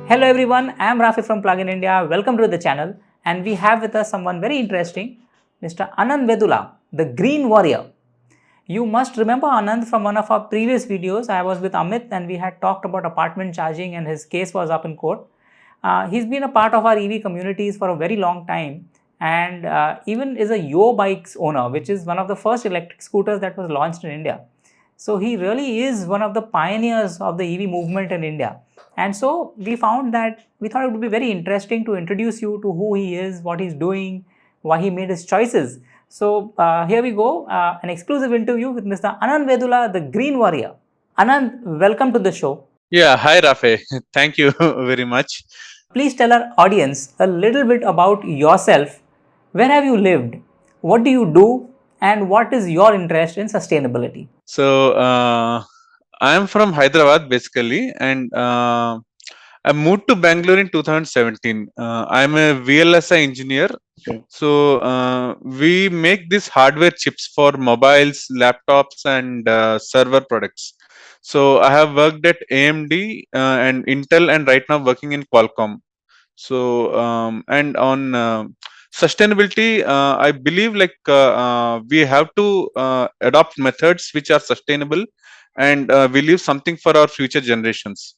Hello everyone, I am Raphae from PluginIndia. Welcome to the channel, and we have with us someone very interesting, Mr. Anand Vedula, the Green Warrior. You must remember Anand from one of our previous videos. I was with Amit and we had talked about apartment charging and his case was up in court. He's been a part of our EV communities for a very long time, and even is a Yo Bikes owner, which is one of the first electric scooters that was launched in India. So he really is one of the pioneers of the EV movement in India. And so we found that we thought it would be very interesting to introduce you to who he is, what he's doing, why he made his choices. So here we go, an exclusive interview with Mr. Anand Vedula, the Green Warrior. Anand, welcome to the show. Yeah, hi Raphae. Thank you very much. Please tell our audience a little bit about yourself. Where have you lived? What do you do? And what is your interest in sustainability? So, I am from Hyderabad basically, and I moved to Bangalore in 2017. I am a VLSI engineer. Okay. So, we make these hardware chips for mobiles, laptops, and server products. So, I have worked at AMD and Intel, and right now working in Qualcomm. So and on sustainability, I believe we have to adopt methods which are sustainable, and we leave something for our future generations.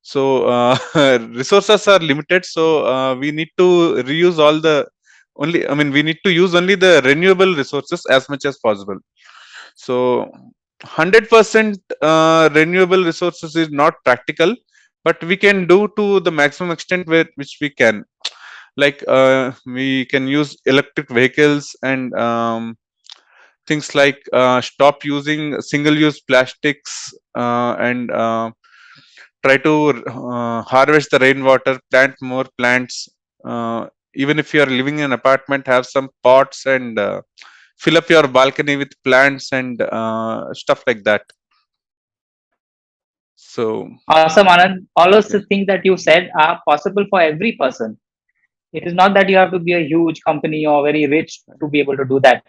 So resources are limited, so we need to reuse all the only. I mean, we need to use only the renewable resources as much as possible. So 100% renewable resources is not practical, but we can do to the maximum extent which we can. Like we can use electric vehicles, and things like stop using single-use plastics, and try to harvest the rainwater, plant more plants. Even if you are living in an apartment, have some pots, and fill up your balcony with plants and stuff like that. So Awesome, Anand. All those yeah. things that you said are possible for every person. It is not that you have to be a huge company or very rich to be able to do that.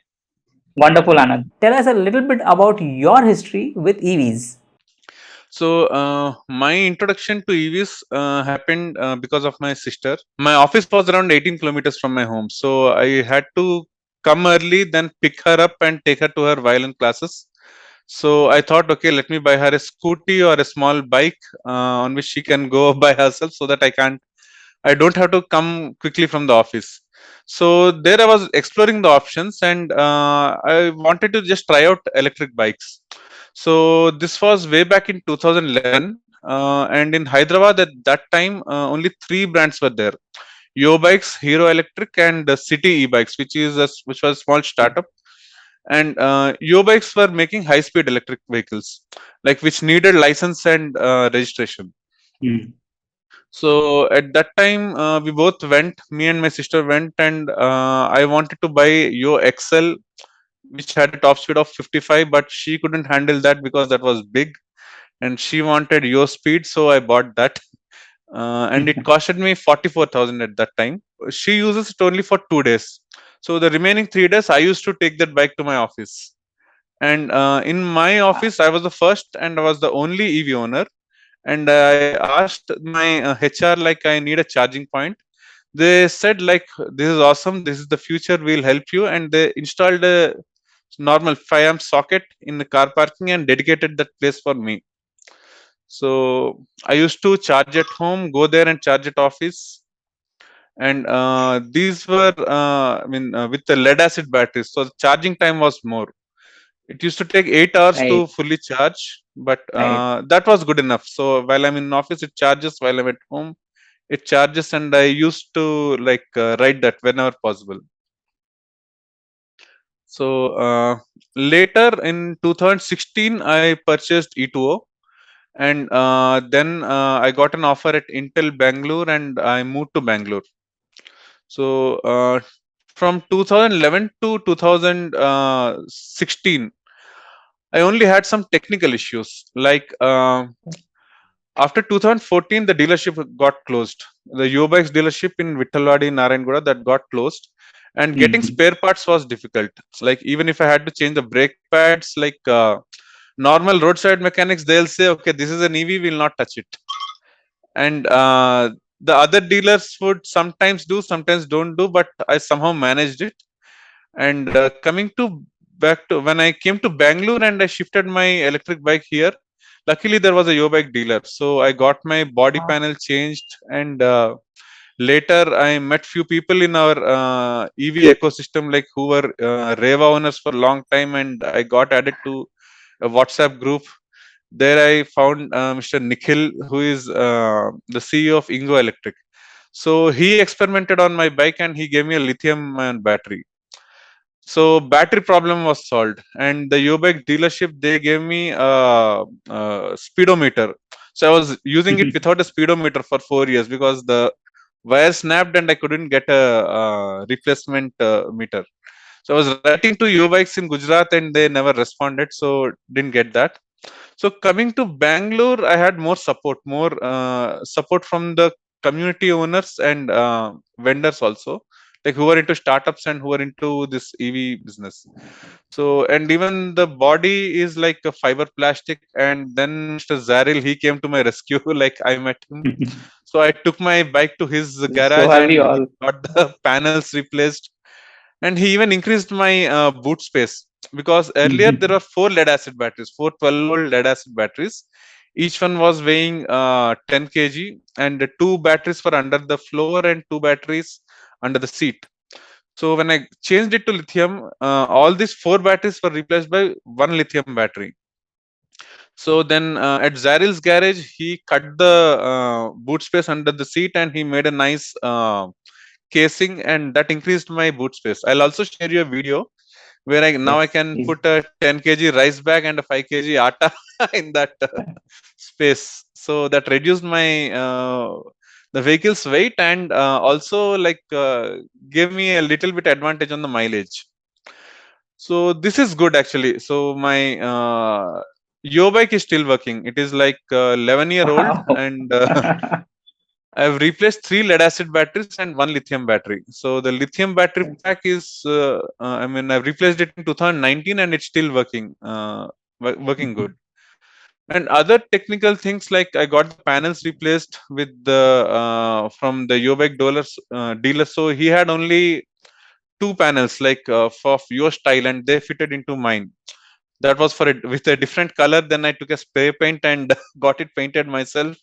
Wonderful, Anand. Tell us a little bit about your history with EVs. So my introduction to EVs happened because of my sister. My office was around 18 kilometers from my home, so I had to come early, then pick her up and take her to her violin classes. So I thought, okay, let me buy her a scooty or a small bike on which she can go by herself, so that I don't have to come quickly from the office. So there I was exploring the options, and I wanted to just try out electric bikes. So this was way back in 2011, and in Hyderabad at that time, only three brands were there: Yo Bikes, Hero Electric, and City E-Bikes, which was a small startup. And Yo Bikes were making high-speed electric vehicles, like which needed license and registration. Hmm. So at that time, we both went. Me and my sister went, and I wanted to buy Yo XL, which had a top speed of 55, but she couldn't handle that because that was big, and she wanted Yo speed, so I bought that. And it costed me 44,000 at that time. She uses it only for 2 days. So the remaining 3 days, I used to take that bike to my office. And in my office, I was the first and I was the only EV owner. And I asked my HR, like, I need a charging point. They said, like, this is awesome, this is the future, we'll help you. And they installed a normal 5 amp socket in the car parking and dedicated that place for me. So I used to charge at home, go there and charge at office. And these were, with the lead acid batteries, so the charging time was more. It used to take 8 hours Right. to fully charge, but Right. that was good enough. So while I'm in office, it charges. While I'm at home, it charges, and I used to ride that whenever possible. So later in 2016, I purchased E2O, and then I got an offer at Intel Bangalore, and I moved to Bangalore. So from 2011 to 2016, I only had some technical issues. Like after 2014, the dealership got closed. The Ubikes dealership in Vittalwadi, Narayanguda, that got closed, and getting Mhm. spare parts was difficult. Like even if I had to change the brake pads, normal roadside mechanics, they'll say, "Okay, this is an EV, we'll not touch it." and the other dealers would sometimes do, sometimes don't do, but I somehow managed it. And coming to back to when I came to Bangalore and I shifted my electric bike here, luckily there was a Yo bike dealer, so I got my body panel changed. And later I met few people in our EV ecosystem, like who were Reva owners for a long time, and I got added to a WhatsApp group. There I found Mr. Nikhil, who is the CEO of Ingo Electric. So he experimented on my bike and he gave me a lithium ion battery. So battery problem was solved, and the Ubike dealership, they gave me a speedometer. So I was using it without a speedometer for 4 years because the wire snapped and I couldn't get a replacement meter. So I was writing to Ubikes in Gujarat and they never responded, so didn't get that. So coming to Bangalore, I had more support from the community owners and vendors also, like who are into startups and who are into this EV business. So, and even the body is like a fiber plastic. And then Mr. Zaril, he came to my rescue. Like I met him. So I took my bike to his So garage have we and he all. got the panels replaced. And he even increased my boot space, because earlier there are four lead acid batteries, four 12-volt lead acid batteries. Each one was weighing 10 kg, and the two batteries were under the floor and two batteries under the seat. So when I changed it to lithium, all these four batteries were replaced by one lithium battery. So then at Zaril's garage, he cut the boot space under the seat and he made a nice casing, and that increased my boot space. I'll also share you a video where I now I Yes, can please. put a 10 kg rice bag and a 5 kg atta in that space. So that reduced my the vehicle's weight, and also like gave me a little bit advantage on the mileage. So this is good actually. So my Yo bike is still working. It is like 11-year-old, Wow. and I've replaced three lead acid batteries and one lithium battery. So the lithium battery pack is, I mean, I've replaced it in 2019 and it's still working, working good. And other technical things, like I got the panels replaced with the from the Yobike dealer. So he had only two panels, like for your style, and they fitted into mine. That was for it with a different color. Then I took a spray paint and got it painted myself,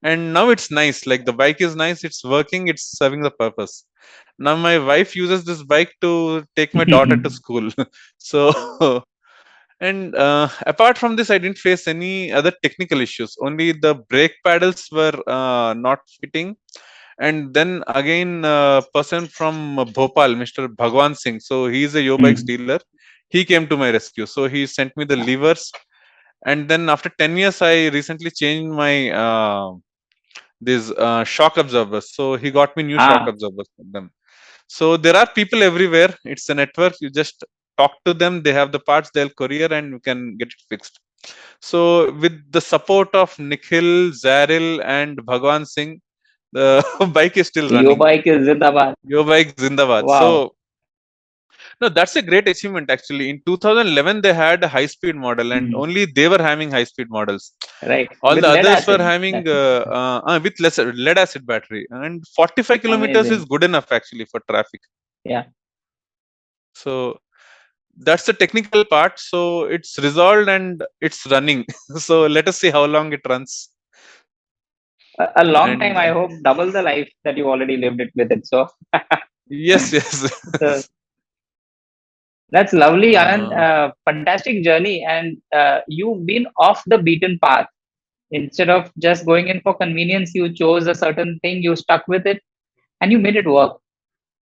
and now it's nice. Like the bike is nice, it's working, it's serving the purpose. Now my wife uses this bike to take my daughter to school. So and apart from this, I didn't face any other technical issues. Only the brake paddles were not fitting. And then again, person from Bhopal, Mr. Bhagwan Singh, so he's a Yo bikes dealer, he came to my rescue. So he sent me the levers, and then after 10 years I recently changed my these shock absorbers. So he got me new shock Ah, absorbers for them. So there are people everywhere. It's a network. You just talk to them. They have the parts. They'll courier, and you can get it fixed. So with the support of Nikhil, Zaril, and Bhagwan Singh, the bike is still your running. bike is Zindabad. Your bike Zindabad. Wow. So no, that's a great achievement actually. In 2011, they had a high-speed model, and Mhm. only they were having high-speed models. Right. All With the lead others were acid. having That's with lesser lead acid battery, and 45 kilometers is amazing. good enough actually for traffic. Yeah. So that's the technical part. So it's resolved and it's running. So let us see how long it runs. A long time, And I hope, double the life that you already lived it with it. So, yes, yes. so that's lovely, Anand. uh, Fantastic journey. And you've been off the beaten path. Instead of just going in for convenience, you chose a certain thing, you stuck with it, and you made it work.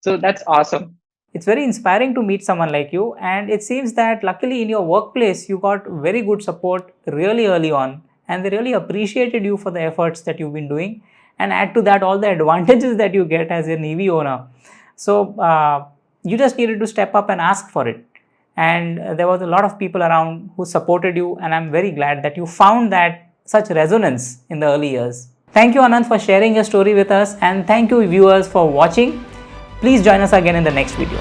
So that's awesome. It's very inspiring to meet someone like you, and it seems that luckily in your workplace you got very good support really early on, and they really appreciated you for the efforts that you've been doing, and add to that all the advantages that you get as an EV owner. So you just needed to step up and ask for it, and there was a lot of people around who supported you, and I'm very glad that you found that such resonance in the early years. Thank you, Anand, for sharing your story with us, and thank you viewers for watching. Please join us again in the next video.